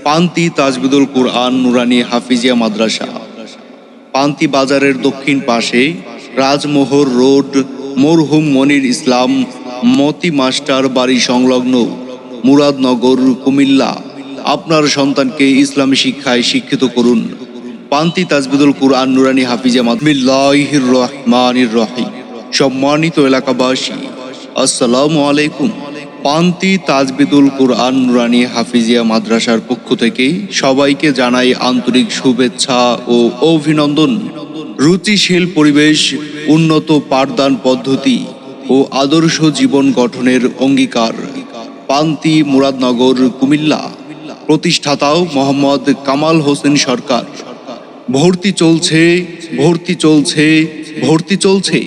পান্তি তাজবিদুল কুরআন নুরানি হাফিজিয়া মাদ্রাসা, পান্তি বাজারের দক্ষিণ পাশে, রাজমোহর রোড, মরহুম মনির ইসলাম মতি মাস্টার বাড়ি সংলগ্ন, মুরাদনগর, কুমিল্লা। আপনার সন্তানকে ইসলামী শিক্ষায় শিক্ষিত করুন। পান্তি তাজবিদুল কুরআন নুরানি হাফিজিয়া মাদ্রাসা। বিসমিল্লাহির রহমানির রহিম। সম্মানিত এলাকাবাসী, আসসালামু আলাইকুম। পান্তি তাজবিদুল কুরআন নুরানি হাফিজিয়া মাদ্রাসার পক্ষ থেকে সবাইকে জানাই আন্তরিক শুভেচ্ছা ও অভিনন্দন। রুচিশীল পরিবেশ, উন্নত পাঠদান পদ্ধতি ও আদর্শ জীবন গঠনের অঙ্গীকার। পান্তি, মুরাদনগর, কুমিল্লা। প্রতিষ্ঠাতাও মোহাম্মদ কামাল হোসেন সরকার। ভর্তি চলছে, ভর্তি চলছে, ভর্তি চলছে।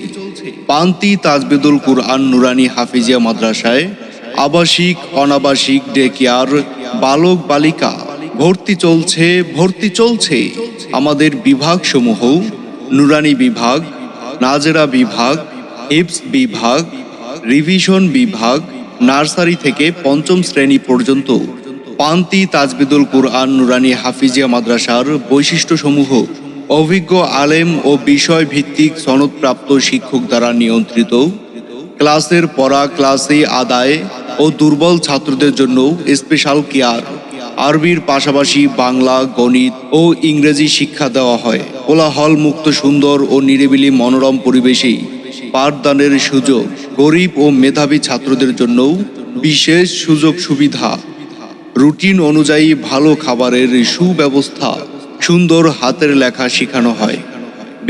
পান্তি তাজবিদুল কুরআন নুরানি হাফিজিয়া মাদ্রাসায় আবাসিক, অনাবাসিক, ডে কেয়ার, বালক বালিকা ভর্তি চলছে, ভর্তি চলছে। আমাদের বিভাগসমূহ: নুরানি বিভাগ, নাজেরা বিভাগ, হিফজ বিভাগ, রিভিশন বিভাগ, নার্সারি থেকে পঞ্চম শ্রেণী পর্যন্ত। পান্তি তাজবিদুল কুরআন নুরানি হাফিজিয়া মাদ্রাসার বৈশিষ্ট্যসমূহ: অভিজ্ঞ আলেম ও বিষয় ভিত্তিক সনদপ্রাপ্ত শিক্ষক দ্বারা নিয়ন্ত্রিত। ক্লাসের পড়া ক্লাসে আদায় ও দুর্বল ছাত্রদের জন্য স্পেশাল কেয়ার। আরবির পাশাপাশি বাংলা, গণিত ও ইংরেজি শিক্ষা দেওয়া হয়। কোলাহল মুক্ত সুন্দর ও নিরিবিলি মনোরম পরিবেশে পাঠদানের সুযোগ। গরিব ও মেধাবী ছাত্রদের জন্য বিশেষ সুযোগ সুবিধা। রুটিন অনুযায়ী ভালো খাবারের সুব্যবস্থা। সুন্দর হাতের লেখা শেখানো হয়।